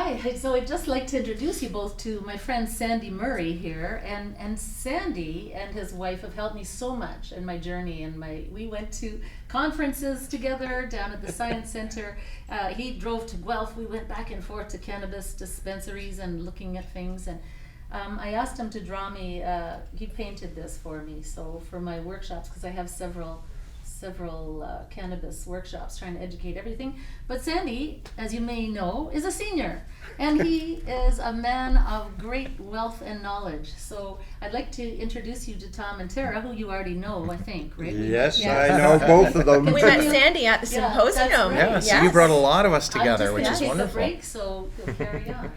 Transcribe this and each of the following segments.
Hi, so I'd just like to introduce you both to my friend Sandy Murray here, and Sandy and his wife have helped me so much in my journey, and we went to conferences together down at the Science Center. He drove to Guelph, we went back and forth to cannabis dispensaries and looking at things, and I asked him to draw me, he painted this for me, so for my workshops, because I have several cannabis workshops trying to educate everything. But Sandy, as you may know, is a senior, and he is a man of great wealth and knowledge. So I'd like to introduce you to Tom and Tara, who you already know, I think, right? Yes, I know both of them. We met Sandy at the symposium. Right. Yeah, so you brought a lot of us together, which I'm is just gonna wonderful. take a break, so we'll carry on.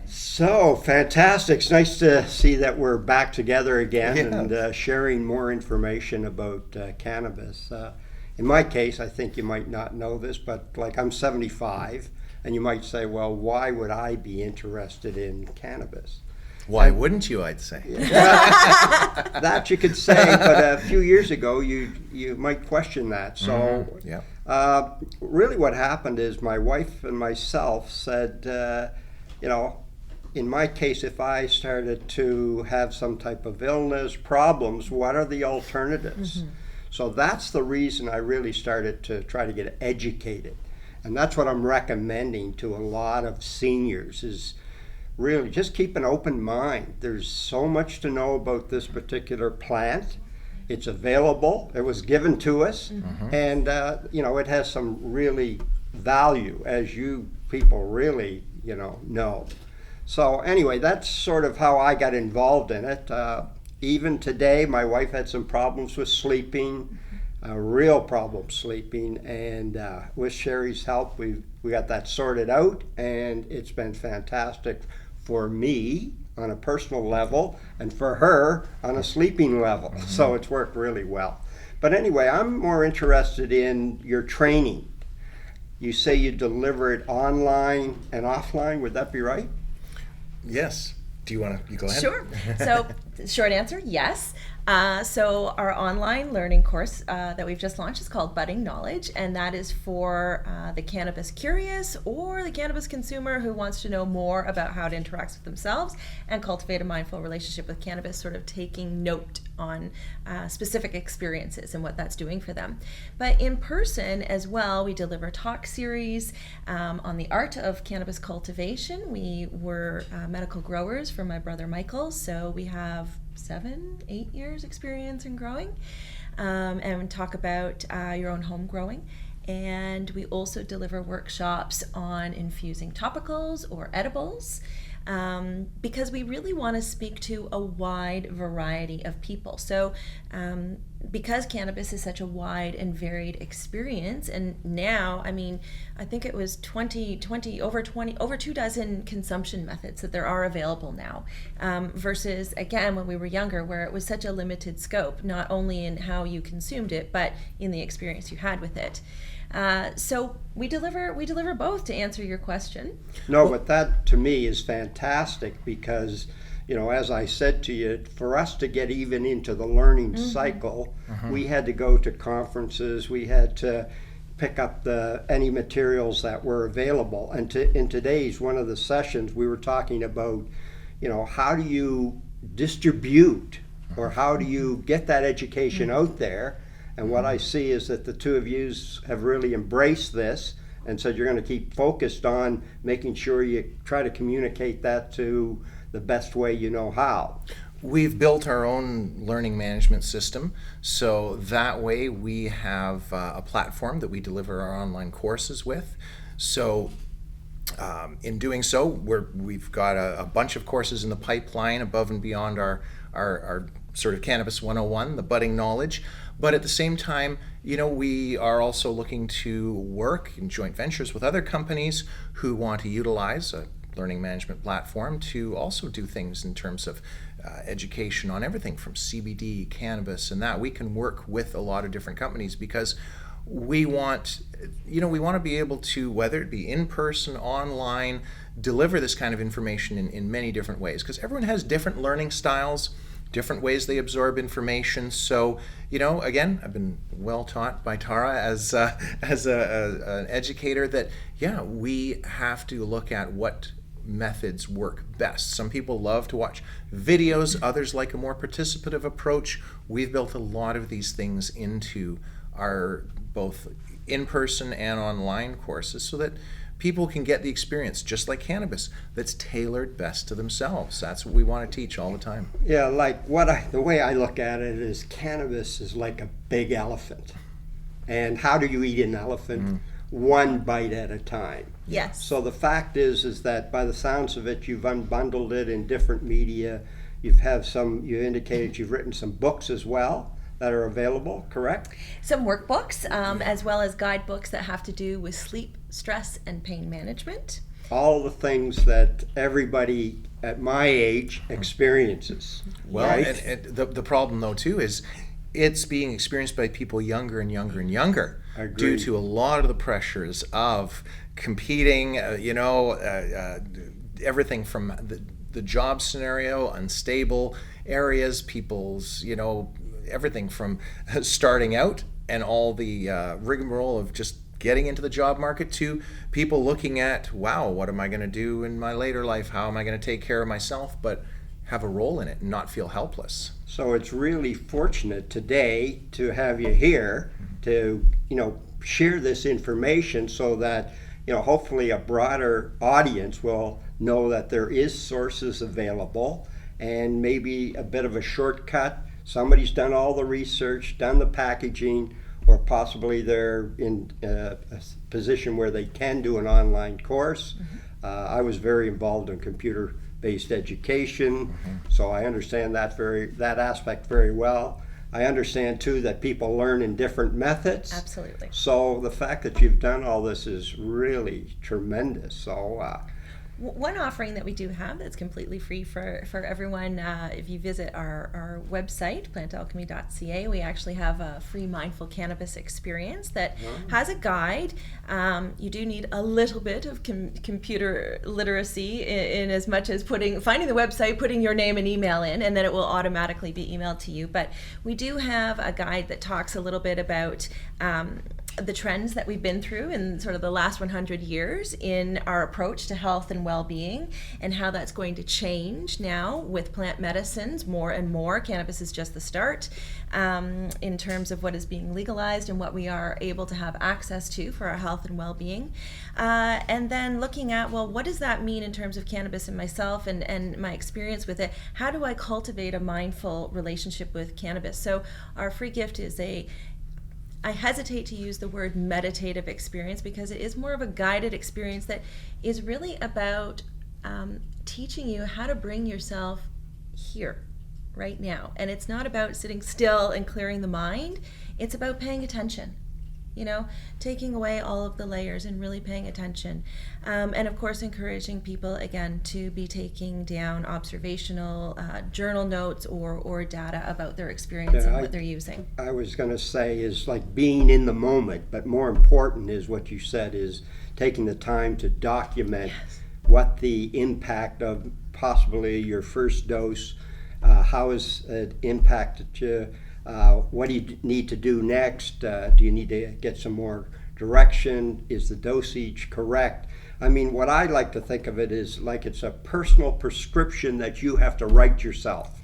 So fantastic. It's nice to see that we're back together again Yeah. and sharing more information about cannabis. In my case, I think you might not know this, but like I'm 75, and you might say, well, why would I be interested in cannabis? Why wouldn't you, I'd say? That you could say, but a few years ago, you might question that. So really what happened is my wife and myself said, in my case, if I started to have some type of illness, problems, what are the alternatives? Mm-hmm. So that's the reason I really started to try to get educated. And that's what I'm recommending to a lot of seniors is really just keep an open mind. There's so much to know about this particular plant. It's available. It was given to us. Mm-hmm. And, it has some really value, as you people really, know. So anyway, that's sort of how I got involved in it. Even today, my wife had some problems with sleeping, real problems sleeping, and with Sherry's help, we got that sorted out, and it's been fantastic for me on a personal level, and for her on a sleeping level. Mm-hmm. So it's worked really well. But anyway, I'm more interested in your training. You say you deliver it online and offline, would that be right? Yes. Do you want to go ahead? Sure. So, short answer, yes. So our online learning course that we've just launched is called Budding Knowledge, and that is for the cannabis curious or the cannabis consumer who wants to know more about how it interacts with themselves and cultivate a mindful relationship with cannabis, sort of taking note on specific experiences and what that's doing for them. But in person as well, we deliver talk series on the art of cannabis cultivation. We were medical growers for my brother Michael, so we have 7-8 years experience in growing, and talk about your own home growing. And we also deliver workshops on infusing topicals or edibles, because we really want to speak to a wide variety of people. So because cannabis is such a wide and varied experience, and now, I think it was over 24 consumption methods that there are available now, versus again when we were younger, where it was such a limited scope, not only in how you consumed it, but in the experience you had with it. So we deliver both, to answer your question. No, but that to me is fantastic because, as I said to you, for us to get even into the learning mm-hmm. cycle, mm-hmm. we had to go to conferences, we had to pick up any materials that were available. And in today's one of the sessions, we were talking about, how do you distribute or how do you get that education mm-hmm. out there? And what I see is that the two of you have really embraced this and said you're going to keep focused on making sure you try to communicate that to the best way you know how. We've built our own learning management system, so that way we have a platform that we deliver our online courses with. So in doing so, we've got a bunch of courses in the pipeline above and beyond our sort of Cannabis 101, the budding knowledge. But at the same time, we are also looking to work in joint ventures with other companies who want to utilize a learning management platform to also do things in terms of education on everything from CBD, cannabis, and that. We can work with a lot of different companies because we want to be able to, whether it be in person, online, deliver this kind of information in many different ways, because everyone has different learning styles, different ways they absorb information. So, again, I've been well taught by Tara as an educator that, we have to look at what methods work best. Some people love to watch videos, others like a more participative approach. We've built a lot of these things into our both in-person and online courses so that people can get the experience, just like cannabis, that's tailored best to themselves. That's what we want to teach all the time. Yeah, like the way I look at it is cannabis is like a big elephant. And how do you eat an elephant? One bite at a time. Yes. So the fact is that by the sounds of it, you've unbundled it in different media. You indicated you've written some books as well that are available, correct? Some workbooks, as well as guidebooks that have to do with sleep, stress, and pain management. All the things that everybody at my age experiences. Well, right? and the problem though too is it's being experienced by people younger and younger and younger due to a lot of the pressures of competing, everything from the job scenario, unstable areas, people's, everything from starting out and all the rigmarole of just getting into the job market to people looking at, wow, what am I going to do in my later life? How am I going to take care of myself, but have a role in it and not feel helpless? So it's really fortunate today to have you here to, share this information so that, hopefully a broader audience will know that there is sources available and maybe a bit of a shortcut. Somebody's done all the research, done the packaging, or possibly they're in a position where they can do an online course. I was very involved in computer-based education, so I understand that aspect very well. I understand too that people learn in different methods. Absolutely. So the fact that you've done all this is really tremendous. So one offering that we do have that's completely free for everyone, if you visit our website, PlantAlchemy.ca, we actually have a free mindful cannabis experience that has a guide. You do need a little bit of computer literacy in as much as finding the website, putting your name and email in, and then it will automatically be emailed to you. But we do have a guide that talks a little bit about the trends that we've been through in sort of the last 100 years in our approach to health and well-being, and how that's going to change now with plant medicines more and more. Cannabis is just the start in terms of what is being legalized and what we are able to have access to for our health and well-being. And then looking at, well, what does that mean in terms of cannabis and myself and my experience with it? How do I cultivate a mindful relationship with cannabis? So our free gift is I hesitate to use the word meditative experience because it is more of a guided experience that is really about teaching you how to bring yourself here, right now. And it's not about sitting still and clearing the mind. It's about paying attention, taking away all of the layers and really paying attention. And of course, encouraging people, again, to be taking down observational journal notes or data about their experience and what they're using. I was going to say is like being in the moment, but more important is what you said is taking the time to document what the impact of possibly your first dose, how has it impacted you, what do you need to do next, do you need to get some more direction, is the dosage correct? I mean, what I like to think of it is like it's a personal prescription that you have to write yourself.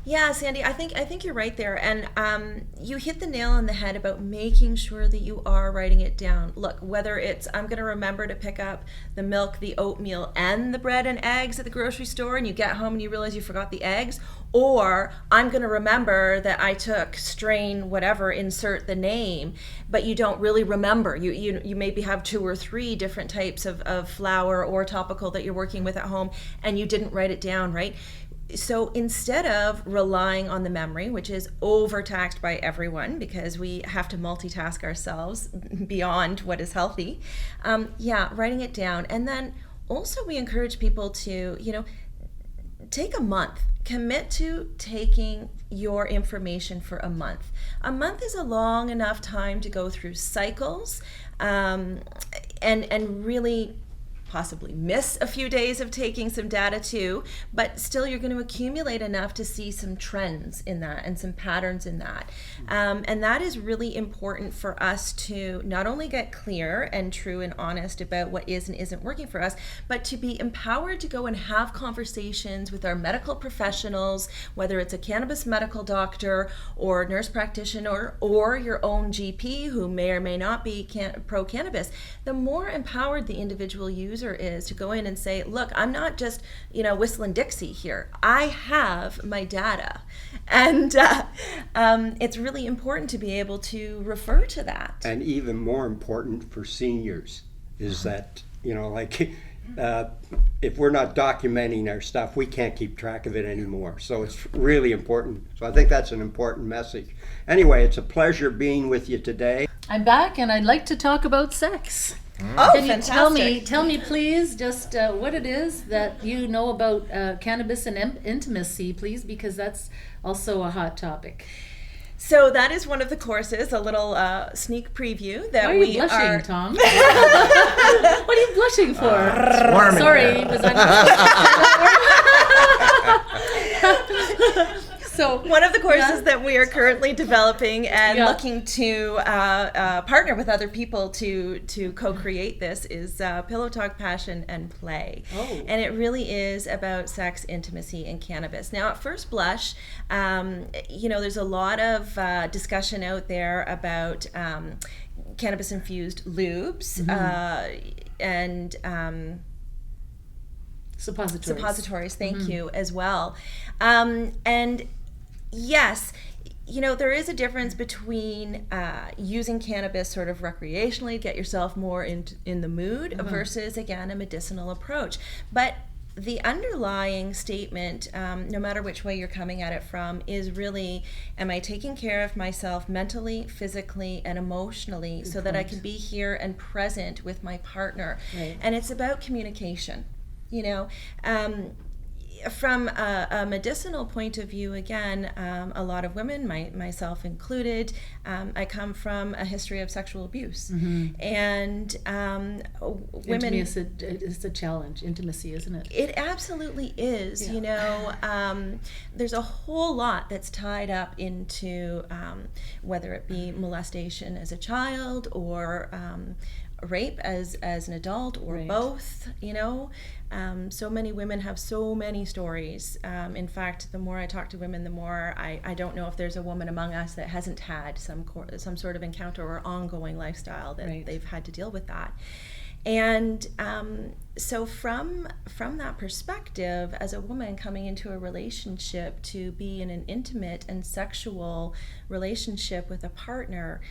Yeah, Sandy, I think you're right there, and you hit the nail on the head about making sure that you are writing it down. Look, whether it's I'm going to remember to pick up the milk, the oatmeal, and the bread and eggs at the grocery store, and you get home and you realize you forgot the eggs, or I'm going to remember that I took strain whatever, insert the name, but you don't really remember. You maybe have 2 or 3 different types of flour or topical that you're working with at home, and you didn't write it down, right? So instead of relying on the memory, which is overtaxed by everyone because we have to multitask ourselves beyond what is healthy, writing it down. And then also we encourage people to, take a month. Commit to taking your information for a month. A month is a long enough time to go through cycles and really possibly miss a few days of taking some data too, but still you're going to accumulate enough to see some trends in that and some patterns in that. And that is really important for us to not only get clear and true and honest about what is and isn't working for us, but to be empowered to go and have conversations with our medical professionals, whether it's a cannabis medical doctor or nurse practitioner or your own GP who may or may not be pro-cannabis. The more empowered the individual user is to go in and say, look, I'm not just, whistling Dixie here. I have my data. And it's really important to be able to refer to that. And even more important for seniors is that, if we're not documenting our stuff, we can't keep track of it anymore. So it's really important. So I think that's an important message. Anyway, it's a pleasure being with you today. I'm back, and I'd like to talk about sex. Oh, Can you fantastic. tell me please just what it is that you know about cannabis and intimacy, please, because that's also a hot topic. So that is one of the courses, a little sneak preview that Why are you blushing, Tom? What are you blushing for? It's warm in Sorry, here. was I not? So one of the courses that we are currently developing and looking to partner with other people to co-create this is Pillow Talk, Passion, and Play. Oh. And it really is about sex, intimacy, and cannabis. Now, at first blush, there's a lot of discussion out there about cannabis-infused lubes and suppositories, thank you, as well. And yes, there is a difference between using cannabis sort of recreationally to get yourself more in the mood versus, again, a medicinal approach. But the underlying statement, no matter which way you're coming at it from, is really, am I taking care of myself mentally, physically, and emotionally so that I can be here and present with my partner? Right. And it's about communication. From a medicinal point of view, again, a lot of women, myself included, I come from a history of sexual abuse. And women... Intimacy is a challenge, intimacy, isn't it? It absolutely is. There's a whole lot that's tied up into whether it be molestation as a child or rape as an adult or both, so many women have so many stories. In fact, the more I talk to women, the more I don't know if there's a woman among us that hasn't had some sort of encounter or ongoing lifestyle that they've had to deal with that. And so from that perspective, as a woman coming into a relationship to be in an intimate and sexual relationship with a partner,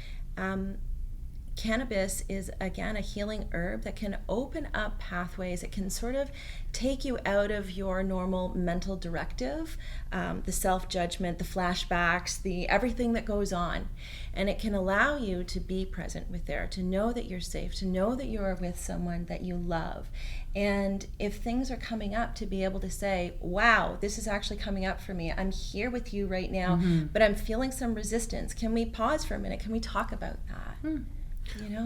cannabis is, again, a healing herb that can open up pathways. It can sort of take you out of your normal mental directive, the self-judgment, the flashbacks, the everything that goes on. And it can allow you to be present with there, to know that you're safe, to know that you are with someone that you love. And if things are coming up, to be able to say, wow, this is actually coming up for me. I'm here with you right now, but I'm feeling some resistance. Can we pause for a minute? Can we talk about that?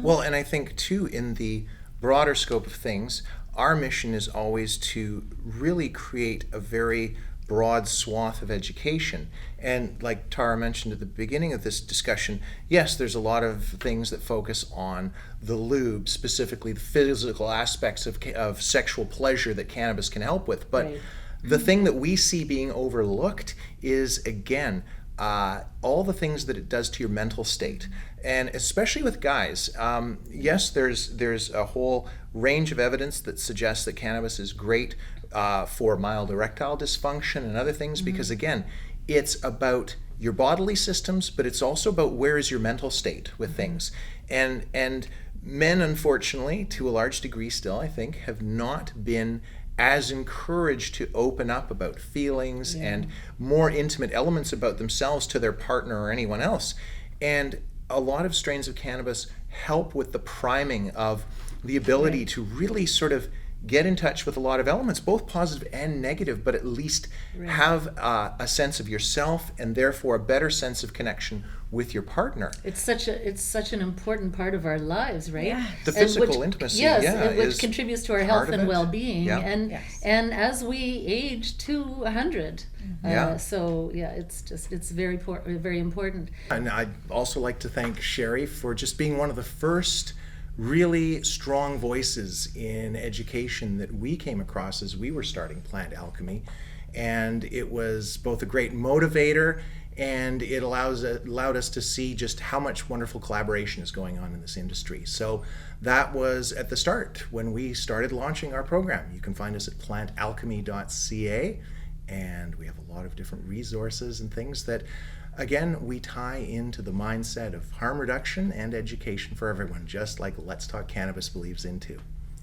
Well, and I think too, in the broader scope of things, our mission is always to really create a very broad swath of education. And like Tara mentioned at the beginning of this discussion, yes, there's a lot of things that focus on the lube, specifically the physical aspects of sexual pleasure that cannabis can help with. But the thing that we see being overlooked is, again, all the things that it does to your mental state. And especially with guys, yes, there's a whole range of evidence that suggests that cannabis is great for mild erectile dysfunction and other things, because again, it's about your bodily systems, but it's also about where is your mental state with things. And men, unfortunately, to a large degree still, I think, have not been as encouraged to open up about feelings and more intimate elements about themselves to their partner or anyone else. And a lot of strains of cannabis help with the priming of the ability to really sort of get in touch with a lot of elements, both positive and negative, but at least have a sense of yourself and therefore a better sense of connection with your partner. It's such an important part of our lives, right? Yeah. The physical intimacy, which is contributes to our part health of and it. well-being, Yeah. and as we age to 100, it's very important. And I'd also like to thank Sherry for just being one of the first really strong voices in education that we came across as we were starting Plant Alchemy. And it was both a great motivator, and it allowed us to see just how much wonderful collaboration is going on in this industry. So that was at the start when we started launching our program. You can find us at PlantAlchemy.ca, and we have a lot of different resources and things that, again, we tie into the mindset of harm reduction and education for everyone, just like Let's Talk Cannabis believes in too.